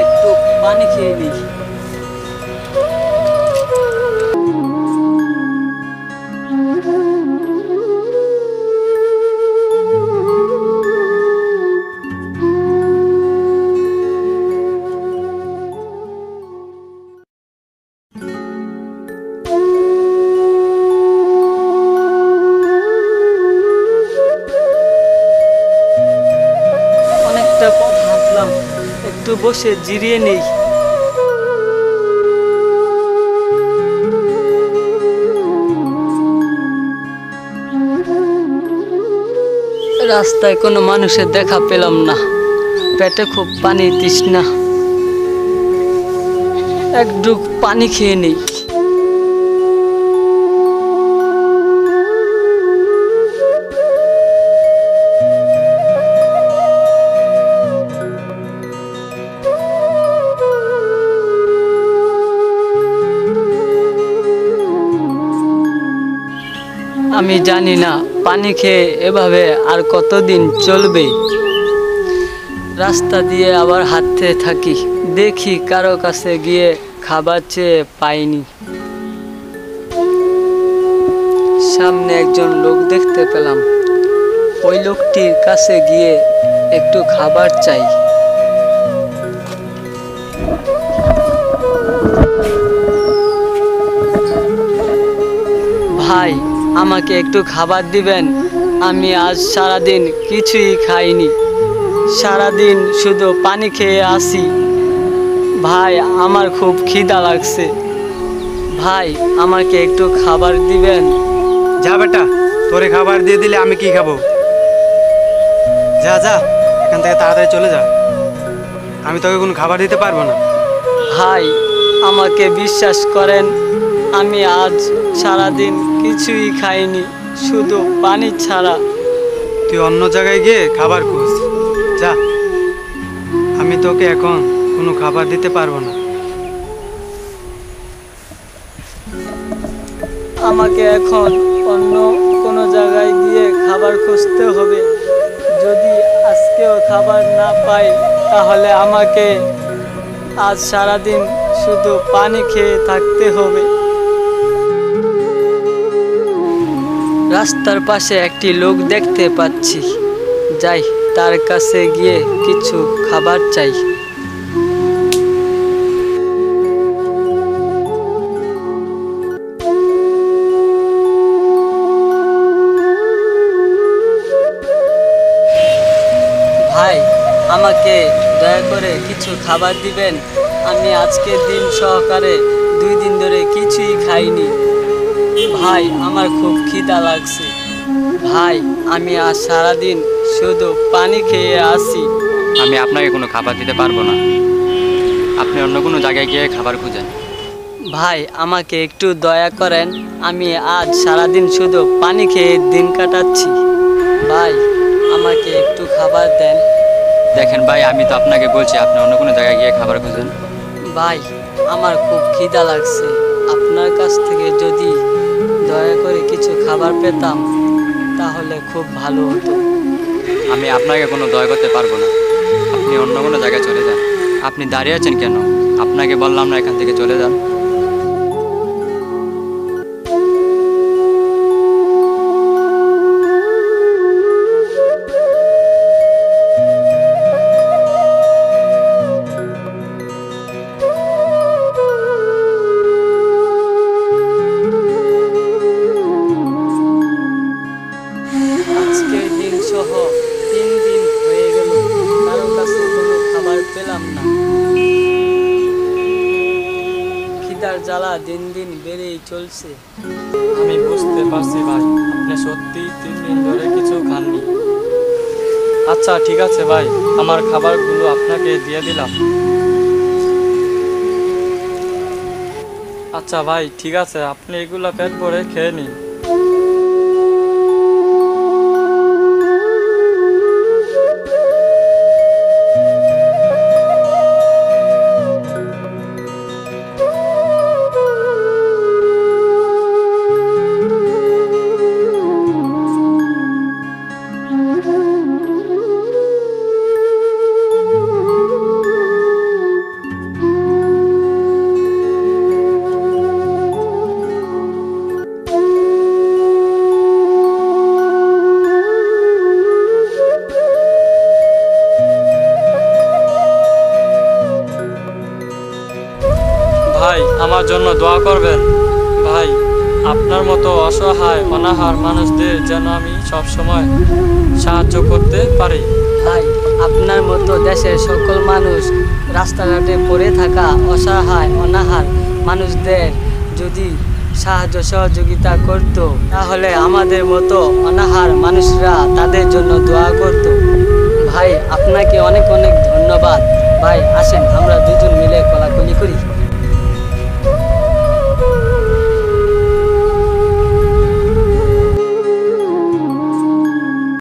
একটু পানি খেয়ে নিই। অনেকটা পথ হাঁটলাম, একটু বসে জিরিয়ে নেই। রাস্তায় কোনো মানুষের দেখা পেলাম না, পেটে খুব পানি তৃষ্ণা, এক ডুব পানি খেয়ে নেই। আমি জানি না পানি খেয়ে এভাবে আর কতদিন চলবে। রাস্তা দিয়ে আবার হাঁটতে থাকি, দেখি কারো কাছে গিয়ে খাবার চেয়ে পাইনি। সামনে একজন লোক দেখতে পেলাম, ওই লোকটির কাছে গিয়ে একটু খাবার চাই। ভাই, আমাকে একটু খাবার দিবেন? আমি আজ সারাদিন কিছুই খাইনি, সারাদিন শুধু পানি খেয়ে আসি। ভাই, আমার খুব খিদা লাগছে, ভাই আমাকে একটু খাবার দিবেন? যা বেটা, তোরে খাবার দিয়ে দিলে আমি কি খাবো? যা যা, এখান থেকে তাড়াতাড়ি চলে যা, আমি তোকে কোনো খাবার দিতে পারবো না। ভাই, আমাকে বিশ্বাস করেন, আমি আজ সারাদিন কিছুই খাইনি, শুধু পানি ছাড়া। তুই অন্য জায়গায় গিয়ে খাবার খুঁজ, যা, আমি তোকে এখন কোনো খাবার দিতে পারবো না। আমাকে এখন অন্য কোনো জায়গায় গিয়ে খাবার খুঁজতে হবে। যদি আজকেও খাবার না পাই, তাহলে আমাকে আজ সারাদিন শুধু পানি খেয়ে থাকতে হবে। রাস্তার পাশে একটি লোক দেখতে পাচ্ছি, যাই তার কাছে গিয়ে কিছু খাবার চাই। ভাই, আমাকে দয়া করে কিছু খাবার দিবেন? আমি আজকের দিন সহকারে 2 দিন ধরে কিছুই খাইনি। ভাই, আমার খুব খিদা লাগছে। ভাই, আমি আজ সারাদিন শুধু পানি খেয়ে আসি। আমি আপনাকে কোনো খাবার দিতে পারবো না, আপনি অন্য কোনো জায়গায় গিয়ে খাবার খুঁজেন। ভাই, আমাকে একটু দয়া করেন, আমি আজ সারাদিন শুধু পানি খেয়ে দিন কাটাচ্ছি। ভাই, আমাকে একটু খাবার দেন। দেখেন ভাই, আমি তো আপনাকে বলছি আপনি অন্য কোনো জায়গায় গিয়ে খাবার খুঁজেন। ভাই, আমার খুব খিদা লাগছে, আপনার কাছ থেকে যদি দয়া করে কিছু খাবার পেতাম তাহলে খুব ভালো হতো। আমি আপনাকে কোনো দয়া করতে পারবো না, আপনি অন্য কোনো জায়গায় চলে যান। আপনি দাঁড়িয়ে আছেন কেন? আপনাকে বললাম না এখান থেকে চলে যান। আজকের দিন সহ 3 দিন হয়ে গেল, কারো কাছে কোনো খাবার পেলাম না। খিদার জ্বালা দিন দিন বেড়েই চলছে। আমি বুঝতে পারছি ভাই, আপনি সত্যি 3 দিন ধরে কিছু খাননি। আচ্ছা ঠিক আছে ভাই, আমার খাবারগুলো আপনাকে দিয়ে দিলাম। আচ্ছা ভাই ঠিক আছে, আপনি এগুলো পেট ভরে খেয়ে নিন। ভাই আমার জন্য দোয়া করবেন। ভাই আপনার মতো অসহায় অনাহার মানুষদের যেন আমি সবসময় সাহায্য করতে পারি। ভাই আপনার মতো দেশের সকল মানুষ রাস্তাঘাটে পড়ে থাকা অসহায় অনাহার মানুষদের যদি সাহায্য সহযোগিতা করত, তাহলে আমাদের মতো অনাহার মানুষরা তাদের জন্য দোয়া করত। ভাই আপনাকে অনেক অনেক ধন্যবাদ। ভাই